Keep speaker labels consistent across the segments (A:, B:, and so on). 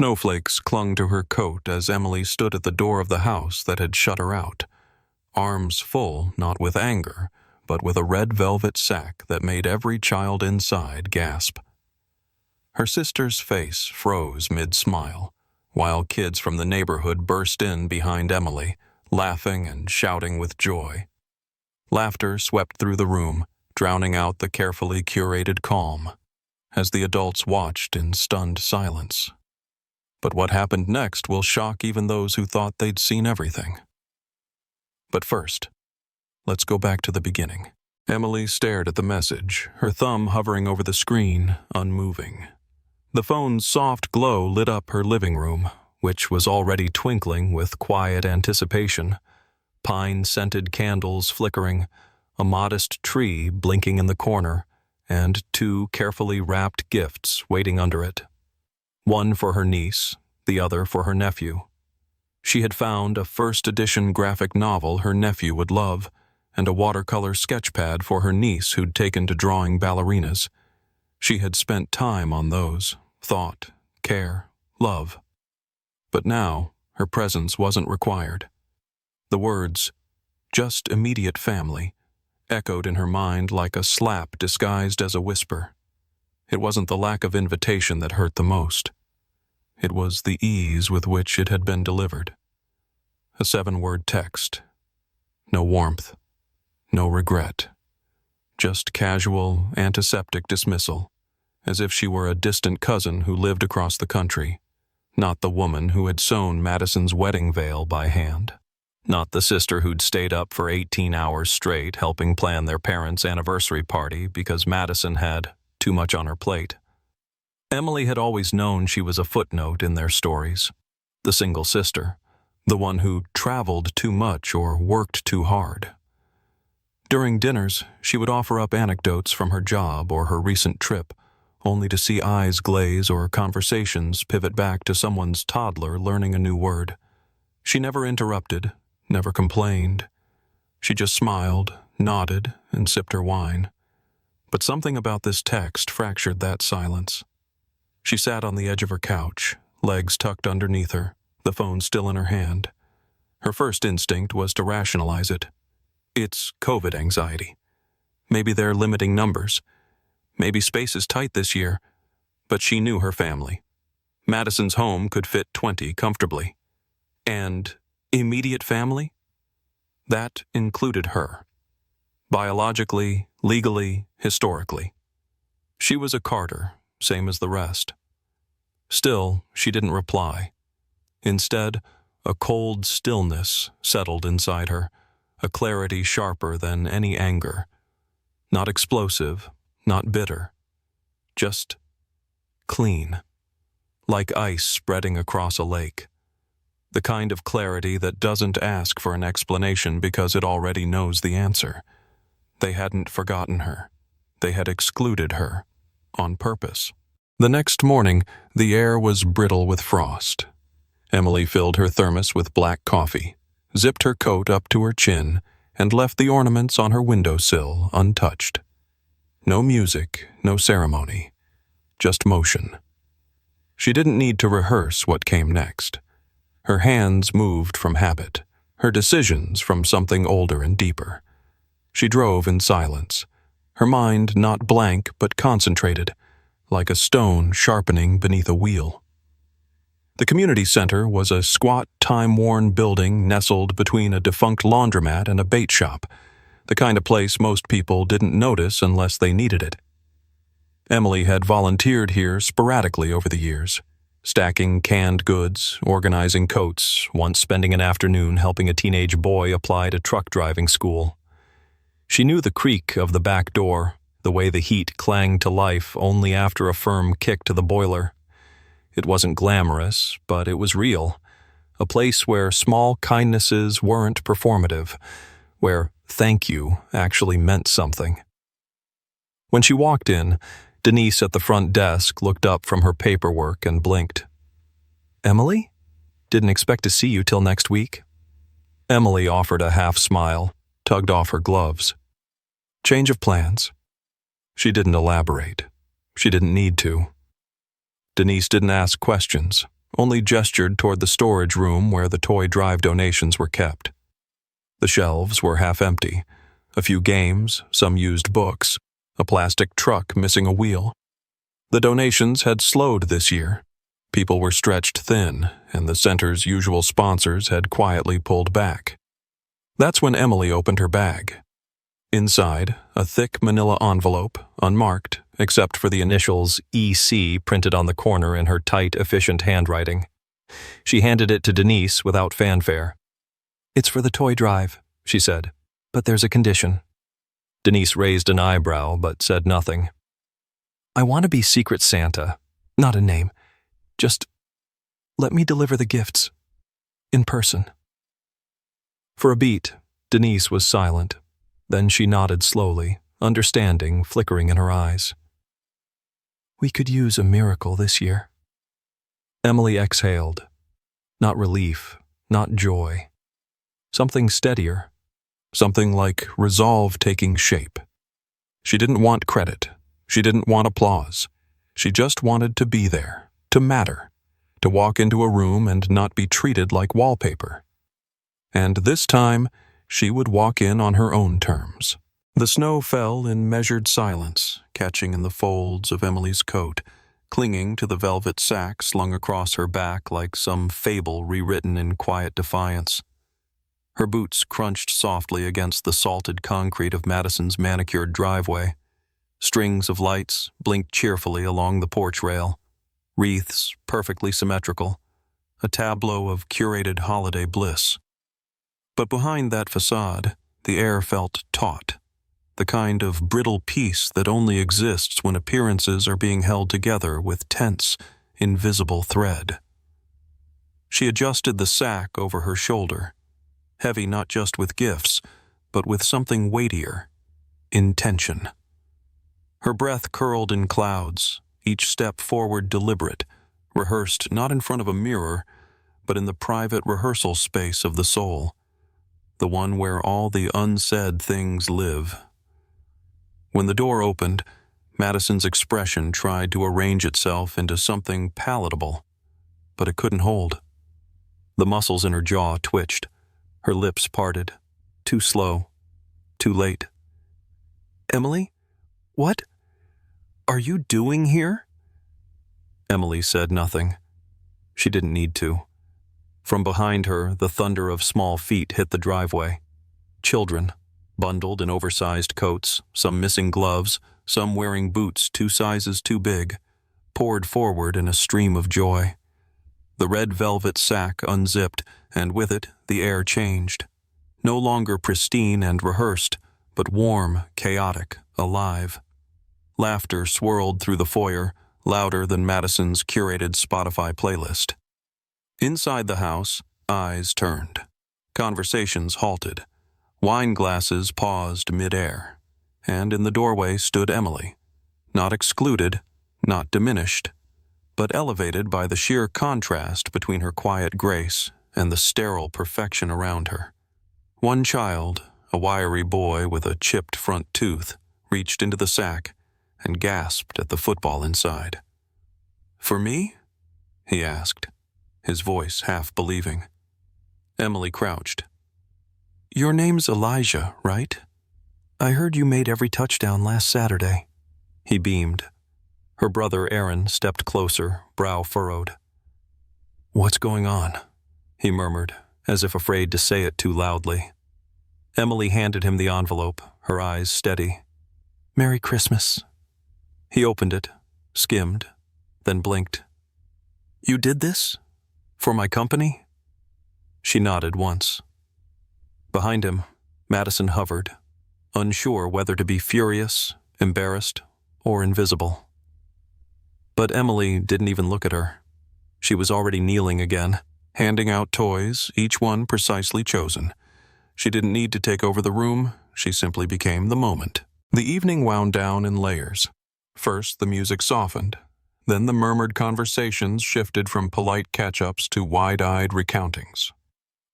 A: Snowflakes clung to her coat as Emily stood at the door of the house that had shut her out, arms full not with anger, but with a red velvet sack that made every child inside gasp. Her sister's face froze mid-smile, while kids from the neighborhood burst in behind Emily, laughing and shouting with joy. Laughter swept through the room, drowning out the carefully curated calm, as the adults watched in stunned silence. But what happened next will shock even those who thought they'd seen everything. But first, let's go back to the beginning. Emily stared at the message, her thumb hovering over the screen, unmoving. The phone's soft glow lit up her living room, which was already twinkling with quiet anticipation. Pine-scented candles flickering, a modest tree blinking in the corner, and 2 carefully wrapped gifts waiting under it. One for her niece, the other for her nephew. She had found a first-edition graphic novel her nephew would love, and a watercolor sketchpad for her niece who'd taken to drawing ballerinas. She had spent time on those, thought, care, love. But now, her presence wasn't required. The words, "just immediate family," echoed in her mind like a slap disguised as a whisper. It wasn't the lack of invitation that hurt the most. It was the ease with which it had been delivered. A 7-word text. No warmth. No regret. Just casual, antiseptic dismissal, as if she were a distant cousin who lived across the country, not the woman who had sewn Madison's wedding veil by hand, not the sister who'd stayed up for 18 hours straight helping plan their parents' anniversary party because Madison had too much on her plate. Emily had always known she was a footnote in their stories, the single sister, the one who traveled too much or worked too hard. During dinners, she would offer up anecdotes from her job or her recent trip, only to see eyes glaze or conversations pivot back to someone's toddler learning a new word. She never interrupted, never complained. She just smiled, nodded, and sipped her wine. But something about this text fractured that silence. She sat on the edge of her couch, legs tucked underneath her, the phone still in her hand. Her first instinct was to rationalize it. It's COVID anxiety. Maybe they're limiting numbers. Maybe space is tight this year. But she knew her family. Madison's home could fit 20 comfortably. And immediate family? That included her. Biologically, legally, historically. She was a Carter, same as the rest. Still, she didn't reply. Instead, a cold stillness settled inside her, a clarity sharper than any anger. Not explosive, not bitter. Just clean. Like ice spreading across a lake. The kind of clarity that doesn't ask for an explanation because it already knows the answer. They hadn't forgotten her. They had excluded her. On purpose. The next morning, the air was brittle with frost. Emily filled her thermos with black coffee, zipped her coat up to her chin, and left the ornaments on her windowsill untouched. No music, no ceremony, just motion. She didn't need to rehearse what came next. Her hands moved from habit, her decisions from something older and deeper. She drove in silence, her mind not blank but concentrated, like a stone sharpening beneath a wheel. The community center was a squat, time-worn building nestled between a defunct laundromat and a bait shop, the kind of place most people didn't notice unless they needed it. Emily had volunteered here sporadically over the years, stacking canned goods, organizing coats, once spending an afternoon helping a teenage boy apply to truck driving school. She knew the creak of the back door, the way the heat clanged to life only after a firm kick to the boiler. It wasn't glamorous, but it was real. A place where small kindnesses weren't performative, where thank you actually meant something. When she walked in, Denise at the front desk looked up from her paperwork and blinked. "Emily? Didn't expect to see you till next week." Emily offered a half smile, tugged off her gloves. "Change of plans." She didn't elaborate. She didn't need to. Denise didn't ask questions, only gestured toward the storage room where the toy drive donations were kept. The shelves were half empty, a few games, some used books, a plastic truck missing a wheel. The donations had slowed this year. People were stretched thin, and the center's usual sponsors had quietly pulled back. That's when Emily opened her bag. Inside, a thick manila envelope, unmarked, except for the initials EC printed on the corner in her tight, efficient handwriting. She handed it to Denise without fanfare. "It's for the toy drive," she said, "but there's a condition." Denise raised an eyebrow but said nothing. "I want to be Secret Santa, not a name. Just let me deliver the gifts. In person." For a beat, Denise was silent. Then she nodded slowly, understanding flickering in her eyes. "We could use a miracle this year." Emily exhaled. Not relief, not joy. Something steadier. Something like resolve taking shape. She didn't want credit. She didn't want applause. She just wanted to be there, to matter, to walk into a room and not be treated like wallpaper. And this time, she would walk in on her own terms. The snow fell in measured silence, catching in the folds of Emily's coat, clinging to the velvet sack slung across her back like some fable rewritten in quiet defiance. Her boots crunched softly against the salted concrete of Madison's manicured driveway. Strings of lights blinked cheerfully along the porch rail. Wreaths perfectly symmetrical. A tableau of curated holiday bliss. But behind that facade, the air felt taut. The kind of brittle peace that only exists when appearances are being held together with tense, invisible thread. She adjusted the sack over her shoulder, heavy not just with gifts, but with something weightier, intention. Her breath curled in clouds, each step forward deliberate, rehearsed not in front of a mirror, but in the private rehearsal space of the soul, the one where all the unsaid things live. When the door opened, Madison's expression tried to arrange itself into something palatable, but it couldn't hold. The muscles in her jaw twitched, her lips parted, too slow, too late. "Emily? What are you doing here?" Emily said nothing. She didn't need to. From behind her, the thunder of small feet hit the driveway. Children, bundled in oversized coats, some missing gloves, some wearing boots 2 sizes too big, poured forward in a stream of joy. The red velvet sack unzipped, and with it the air changed. No longer pristine and rehearsed, but warm, chaotic, alive. Laughter swirled through the foyer, louder than Madison's curated Spotify playlist. Inside the house, eyes turned. Conversations halted. Wine glasses paused mid-air. And in the doorway stood Emily. Not excluded, not diminished, but elevated by the sheer contrast between her quiet grace and the sterile perfection around her. One child, a wiry boy with a chipped front tooth, reached into the sack and gasped at the football inside. "For me?" he asked, his voice half believing. Emily crouched. "Your name's Elijah, right? I heard you made every touchdown last Saturday." He beamed. Her brother Aaron stepped closer, brow furrowed. "What's going on?" he murmured, as if afraid to say it too loudly. Emily handed him the envelope, her eyes steady. "Merry Christmas." He opened it, skimmed, then blinked. "You did this? For my company?" She nodded once. Behind him, Madison hovered, unsure whether to be furious, embarrassed, or invisible. But Emily didn't even look at her. She was already kneeling again, handing out toys, each one precisely chosen. She didn't need to take over the room, she simply became the moment. The evening wound down in layers. First, the music softened. Then the murmured conversations shifted from polite catch-ups to wide-eyed recountings.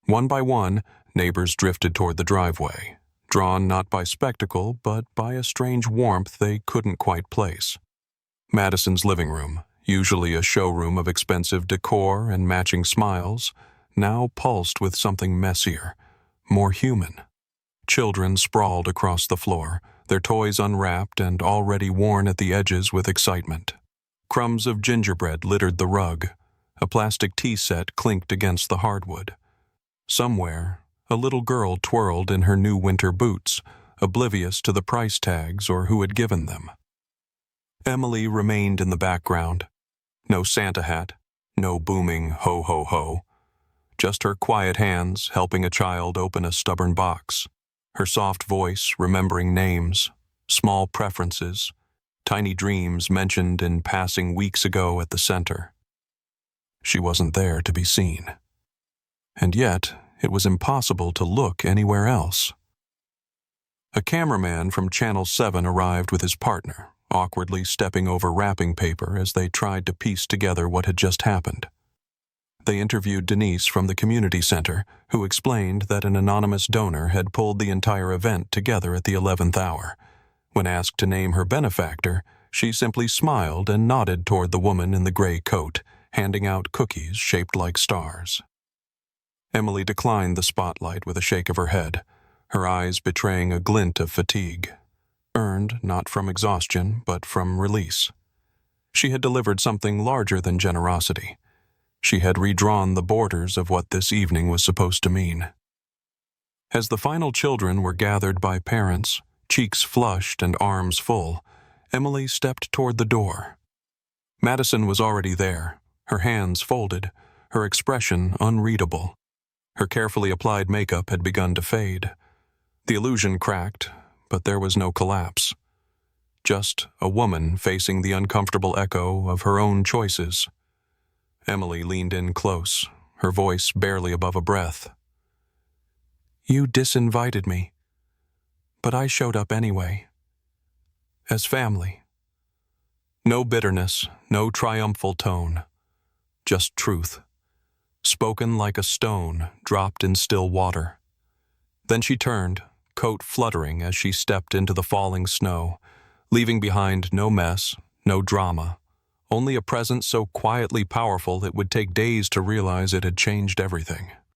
A: One by one, neighbors drifted toward the driveway, drawn not by spectacle, but by a strange warmth they couldn't quite place. Madison's living room, usually a showroom of expensive decor and matching smiles, now pulsed with something messier, more human. Children sprawled across the floor, their toys unwrapped and already worn at the edges with excitement. Crumbs of gingerbread littered the rug. A plastic tea set clinked against the hardwood. Somewhere, a little girl twirled in her new winter boots, oblivious to the price tags or who had given them. Emily remained in the background. No Santa hat, no booming ho ho ho. Just her quiet hands helping a child open a stubborn box. Her soft voice remembering names, small preferences, tiny dreams mentioned in passing weeks ago at the center. She wasn't there to be seen. And yet, it was impossible to look anywhere else. A cameraman from Channel 7 arrived with his partner, awkwardly stepping over wrapping paper as they tried to piece together what had just happened. They interviewed Denise from the community center, who explained that an anonymous donor had pulled the entire event together at the 11th hour. When asked to name her benefactor, she simply smiled and nodded toward the woman in the gray coat, handing out cookies shaped like stars. Emily declined the spotlight with a shake of her head, her eyes betraying a glint of fatigue, earned not from exhaustion but from release. She had delivered something larger than generosity. She had redrawn the borders of what this evening was supposed to mean. As the final children were gathered by parents, cheeks flushed and arms full, Emily stepped toward the door. Madison was already there, her hands folded, her expression unreadable. Her carefully applied makeup had begun to fade. The illusion cracked, but there was no collapse. Just a woman facing the uncomfortable echo of her own choices. Emily leaned in close, her voice barely above a breath. "You disinvited me, but I showed up anyway. As family." No bitterness, no triumphal tone. Just truth. Spoken like a stone dropped in still water. Then she turned, coat fluttering as she stepped into the falling snow, leaving behind no mess, no drama. Only a presence so quietly powerful it would take days to realize it had changed everything.